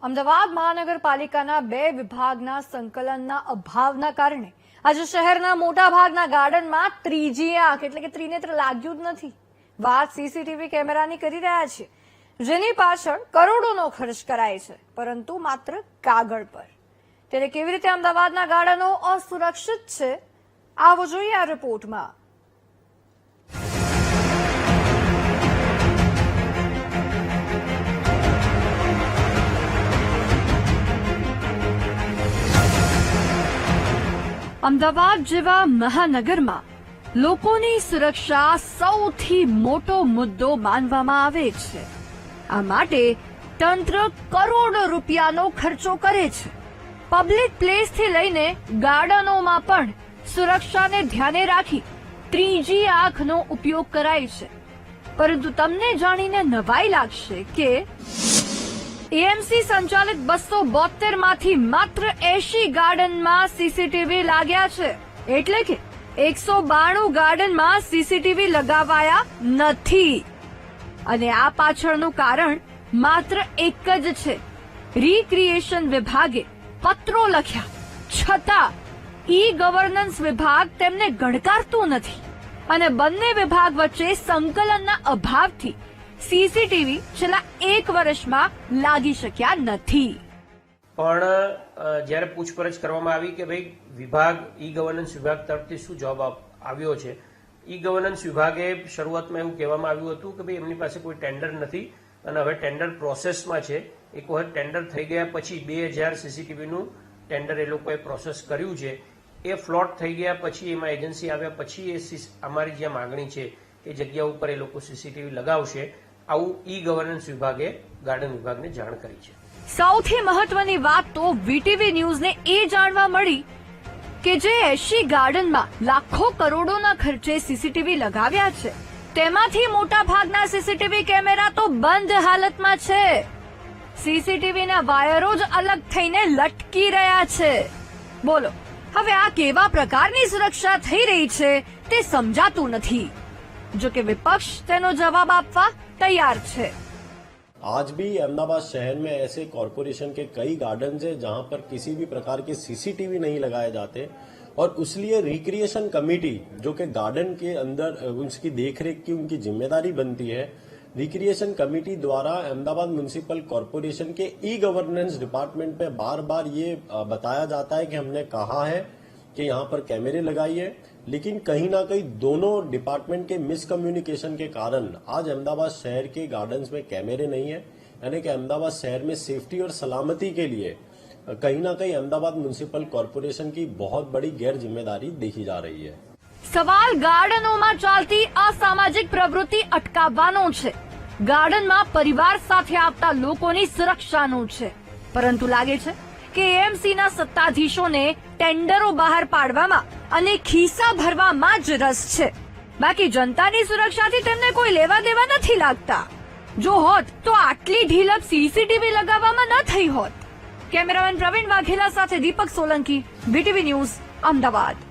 અમદાવાદ મહાનગરપાલિકાના 2 વિભાગના સંકલનના અભાવના કારણે આજે શહેરના મોટાભાગના ગાર્ડનમાં ત્રીજી આંખ એટલે કે ત્રિનેત્ર લાગ્યું જ નથી. વાત સીસીટીવી કેમેરાની કરી રહ્યા છે, જેની પાછળ કરોડોનો ખર્ચ કરાય છે, પરંતુ માત્ર કાગળ પર. ત્યારે કેવી રીતે અમદાવાદના ગાર્ડનો અસુરક્ષિત છે, આવો જોઈએ આ રિપોર્ટમાં. અમદાવાદ જેવા મહાનગરમાં લોકોની સુરક્ષા સૌથી મોટો મુદ્દો માનવામાં આવે છે. આ માટે તંત્ર કરોડો રૂપિયાનો ખર્ચો કરે છે. પબ્લિક પ્લેસથી લઈને ગાર્ડનોમાં પણ સુરક્ષાને ધ્યાને રાખી ત્રીજી આંખનો ઉપયોગ કરાય છે. પરંતુ તમને જાણીને નવાઈ લાગશે કે એએમસી સંચાલિત 272 માંથી માત્ર 80 ગાર્ડનમાં સીસીટીવી લાગ્યા છે. એટલે કે 192 ગાર્ડનમાં સીસીટીવી લગાવાયા નથી. અને આ પાછળનું કારણ માત્ર એક જ છે. રિક્રિએશન વિભાગે પત્રો લખ્યા છતાં ઈ ગવર્નન્સ વિભાગ તેમને ગણકારતું નથી અને બંને વિભાગ વચ્ચે સંકલનના અભાવથી સીસીટીવી છેલ્લા 1 વર્ષમાં લાગી શક્યા નથી. પણ જ્યારે પૂછપરછ કરવામાં આવી કે ભાઈ વિભાગ ઈ ગવર્નન્સ વિભાગ તરફથી શું જવાબ આવ્યો છે, ઈ ગવર્નન્સ વિભાગે શરૂઆતમાં એવું કહેવામાં આવ્યું હતું કે ભાઈ એમની પાસે કોઈ ટેન્ડર નથી અને હવે ટેન્ડર પ્રોસેસમાં છે. એક વખત ટેન્ડર થઈ ગયા પછી 2000 સીસીટીવીનું ટેન્ડર એ લોકોએ પ્રોસેસ કર્યું છે. એ ફ્લોટ થઈ ગયા પછી એમાં એજન્સી આવ્યા પછી એ અમારી જે માંગણી છે એ જગ્યા ઉપર એ લોકો સીસીટીવી લગાવશે, આવું ઈ ગવર્નન્સ વિભાગે ગાર્ડન વિભાગને જાણ કરી છે. સૌથી મહત્વની વાત તો વીટીવી ન્યૂઝને એ જાણવા મળી કે જે 80 ગાર્ડનમાં લાખો કરોડોના ખર્ચે સીસીટીવી લગાવ્યા છે, તેમાંથી મોટા ભાગના સીસીટીવી કેમેરા તો બંધ હાલતમાં છે. સીસીટીવીના વાયરો જ અલગ થઈને લટકી રહ્યા છે. બોલો, હવે આ કેવા પ્રકારની સુરક્ષા થઈ રહી છે તે સમજાતું નથી. જો કે વિપક્ષ તેનો જવાબ આપવા तैयार है. आज भी अहमदाबाद शहर में ऐसे कॉरपोरेशन के कई गार्डन है जहां पर किसी भी प्रकार के सीसीटीवी नहीं लगाए जाते और उसलिए रिक्रिएशन कमेटी जो कि गार्डन के अंदर उसकी देखरेख की उनकी जिम्मेदारी बनती है, रिक्रिएशन कमेटी द्वारा अहमदाबाद म्युनिसिपल कॉरपोरेशन के ई गवर्नेंस डिपार्टमेंट पे बार बार ये बताया जाता है कि हमने कहा है कि यहाँ पर कैमरे लगाइए, लेकिन कहीं ना कहीं दोनों डिपार्टमेंट के मिसकम्युनिकेशन के कारण आज अहमदाबाद शहर के गार्डन्स में कैमरे नहीं है. यानी कि अहमदाबाद शहर में सेफ्टी और सलामती के लिए कहीं ना कहीं अहमदाबाद म्युनिसिपल कॉरपोरेशन की बहुत बड़ी गैर जिम्मेदारी देखी जा रही है. સવાલ ગાર્ડનોમાં ચાલતી અસામાજિક પ્રવૃત્તિ અટકાવવાનો છે. ગાર્ડનમાં પરિવાર સાથે આવતા લોકોની સુરક્ષાનો છે. પરંતુ લાગે છે કે એએમસીના સત્તાધીશોને ટેન્ડરો બહાર પાડવામાં અને ખિસ્સા ભરવામાં જ રસ છે. બાકી જનતાની સુરક્ષાથી તેમને કોઈ લેવા દેવા નથી લાગતા. જો હોત તો આટલી ઢીલક સીસીટીવી લગાવવામાં ન થઈ હોત. કેમેરામેન પ્રવીણ વાઘેલા સાથે દીપક સોલંકી, વીટીવી ન્યૂઝ, અમદાવાદ.